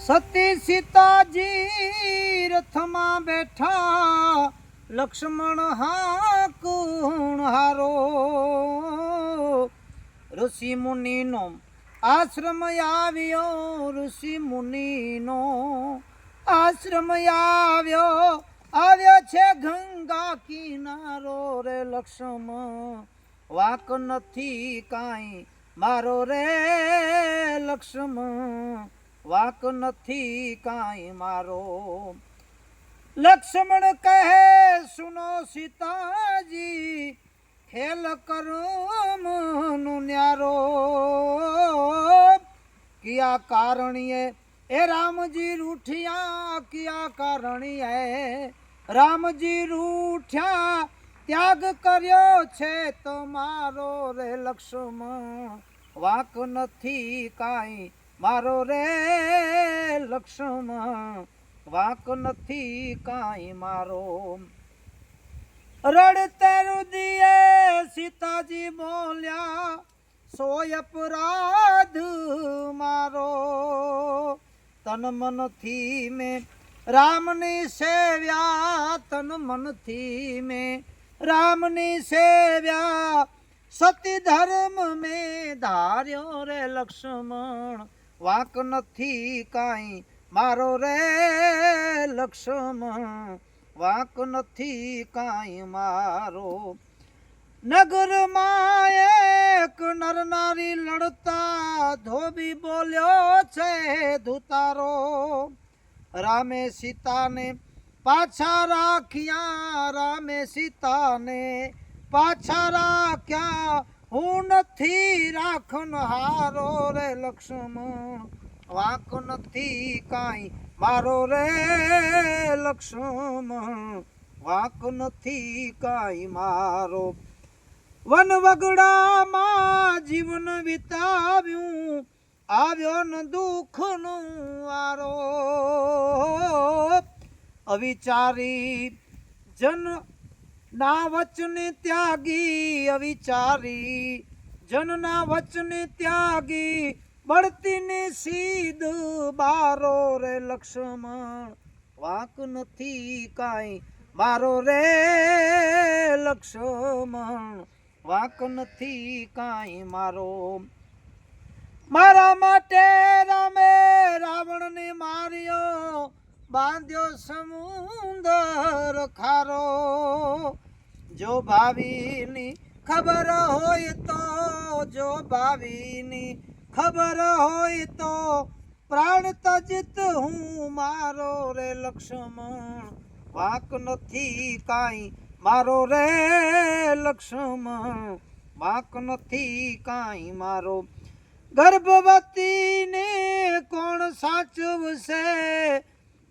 સતી સીતાજી રથમાં બેઠા, લક્ષ્મણ હાકુણ હારો. ઋષિ મુનિનો આશ્રમ આવ્યો, ઋષિ મુનિનો આશ્રમ આવ્યો છે ગંગા કિનારો રે. લક્ષ્મણ વાક નથી કાંઈ મારો રે, લક્ષ્મણ વાક નથી કાંઈ મારો. લક્ષ્મણ કહે સુનો સીતાજી, ખેલ કરો ન્યારો. કિયા કારણીએ એ રામજી રૂઠિયા, કિયા કારણીએ રામજી રૂઠ્યા. ત્યાગ કર્યો છે તમારો રે. લક્ષ્મણ વાક નથી કાંઈ મારો રે, લક્ષ્મણ વાક નથી કાંઈ મારો. રડતે રુદિએ સીતાજી બોલ્યા, સોય અપરાધ મારો. તન મનથી મેં રામની સેવ્યા, તન મનથી મેં રામની સેવ્યા. સતી ધર્મ મેં ધાર્યો રે. લક્ષ્મણ વાક નથી કાંઈ મારો રે, લક્ષ્મણ વાક નથી કાંઈ મારો. નગરમાં એક નર નારી લડતા, ધોબી બોલ્યો છે ધુતારો. રામે સીતાને પાછા રાખ્યા, રામે સીતાને પાછા રાખ્યા. હું નથી રાખનહારો રે. લક્ષ્મણ વાંક નથી કાંઈ મારો રે, લક્ષ્મણ વાંક નથી કાંઈ મારો. વન વગડામાં જીવન વિતાવ્યું, આવ્યો ન દુઃખનો વારો. અવિચારી જન ના વચને ત્યાગી, અવિચારી જનના વચને ત્યાગી. બળતી ને સીધ બારો રે. લક્ષ્મણ વાંક નથી કાંઈ મારો રે, લક્ષ્મણ વાંક નથી કાંઈ મારો. મારા માટે રામે રાવણને માર્યો, બાંધ્યો સમુદર ખારો. જો ભાવીની ખબર હોય તો, જો ભાવીની ખબર હોય તો, પ્રાણ તજત હું મારો રે. લક્ષ્મણ વાંક નથી કાંઈ મારો રે, લક્ષ્મણ વાંક નથી કાંઈ મારો. ગર્ભવતીને કોણ સાચવશે,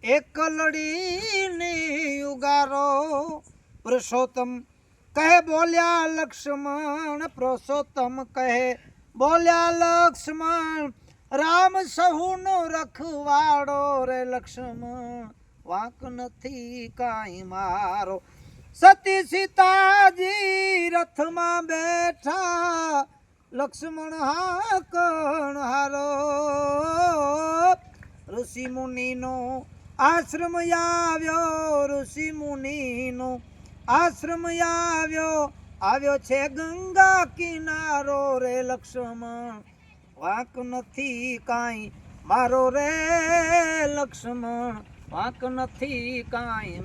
એકલડીને ઉગારો. પુરુષોત્તમ કહે બોલ્યા લક્ષ્મણ, પુરુષોત્તમ કહે બોલ્યા લક્ષ્મણ. રામ સહુનો રખવાડો રે. લક્ષ્મણ વાંક નથી કાંઈ મારો. સતી સીતાજી રથમાં બેઠા, લક્ષ્મણ હાકણ હારો. ઋષિ મુનિનો આશ્રમ આવ્યો, ઋષિ મુનિનો આશ્રમ આવ્યો છે ગંગા કિનારો રે. લક્ષ્મણ વાંક નથી કાંઈ મારો રે, લક્ષ્મણ વાંક નથી કાંઈ.